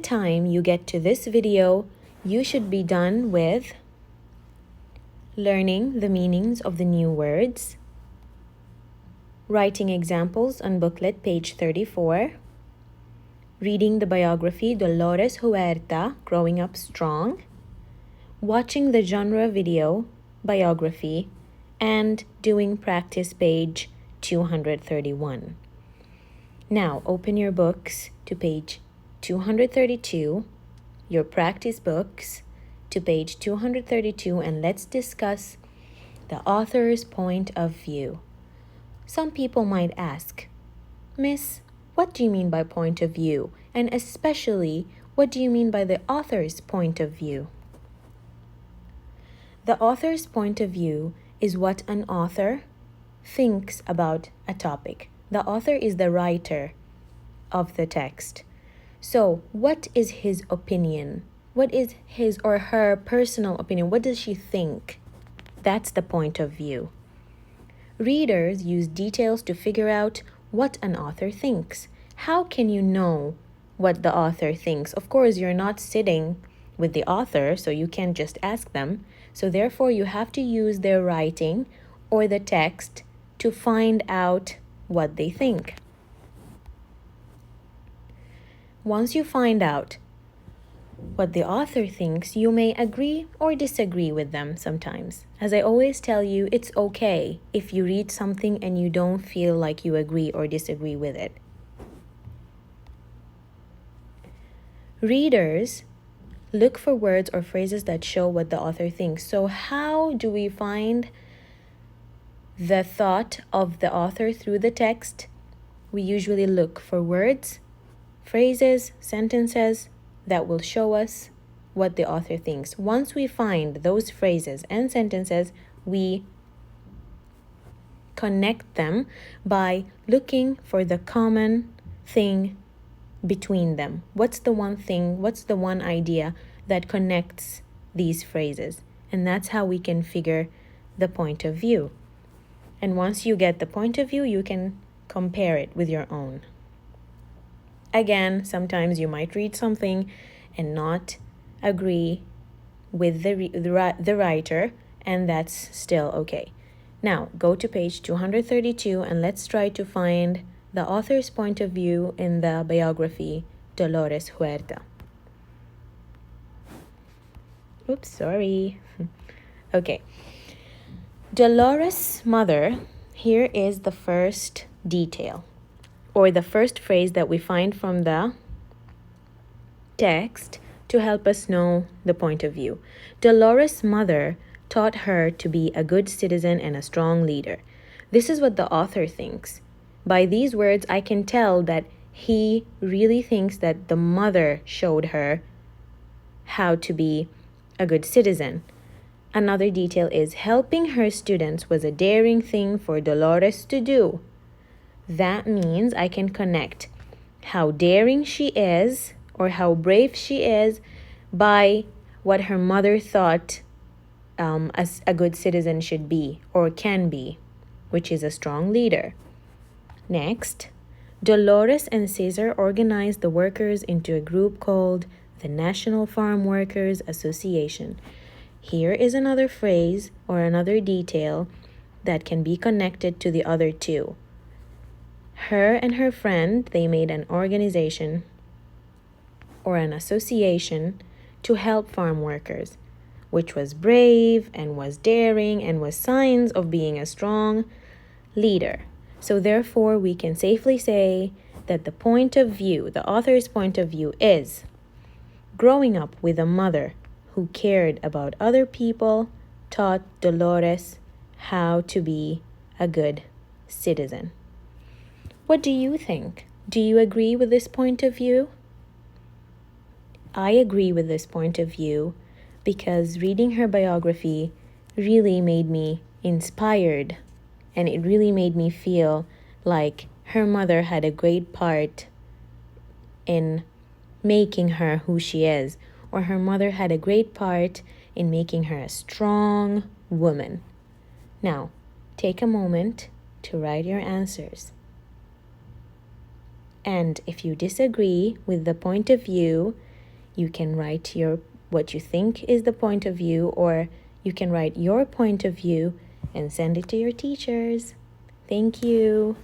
Time you get to this video, you should be done with learning the meanings of the new words, writing examples on booklet page 34, reading the biography Dolores Huerta, Growing Up Strong, watching the genre video biography, and doing practice page 231. Now open your books to page 232, your practice books to page 232, and let's discuss the author's point of view. Some people might ask, Miss, what do you mean by point of view? And especially, what do you mean by the author's point of view? The author's point of view is what an author thinks about a topic. The author is the writer of the text. So, what is his opinion? What is his or her personal opinion? What does she think? That's the point of view. Readers use details to figure out what an author thinks. How can you know what the author thinks? Of course, you're not sitting with the author, so you can't just ask them. So therefore, you have to use their writing or the text to find out what they think. Once you find out what the author thinks, you may agree or disagree with them sometimes. As I always tell you, it's okay if you read something and you don't feel like you agree or disagree with it. Readers look for words or phrases that show what the author thinks. So how do we find the thought of the author through the text? We usually look for words, phrases, sentences that will show us what the author thinks. Once we find those phrases and sentences, we connect them by looking for the common thing between them. What's the one thing, what's the one idea that connects these phrases? And that's how we can figure the point of view. And once you get the point of view, you can compare it with your own. Again, sometimes you might read something and not agree with the writer, and that's still okay. Now, go to page 232 and let's try to find the author's point of view in the biography Dolores Huerta. Oops, sorry. Okay. Dolores' mother, here is the first detail, or the first phrase that we find from the text to help us know the point of view. Dolores' mother taught her to be a good citizen and a strong leader. This is what the author thinks. By these words, I can tell that he really thinks that the mother showed her how to be a good citizen. Another detail is helping her students was a daring thing for Dolores to do. That means I can connect how daring she is or how brave she is by what her mother thought as a good citizen should be or can be, which is a strong leader. Next, Dolores and Cesar organized the workers into a group called the National Farm Workers Association. Here is another phrase or another detail that can be connected to the other two. Her and her friend, they made an organization or an association to help farm workers, which was brave and was daring and was signs of being a strong leader. So therefore, we can safely say that the point of view, the author's point of view is growing up with a mother who cared about other people taught Dolores how to be a good citizen. What do you think? Do you agree with this point of view? I agree with this point of view because reading her biography really made me inspired, and it really made me feel like her mother had a great part in making her who she is, or her mother had a great part in making her a strong woman. Now, take a moment to write your answers. And if you disagree with the point of view, You can write what you think is the point of view, or you can write your point of view and send it to your teachers. Thank you.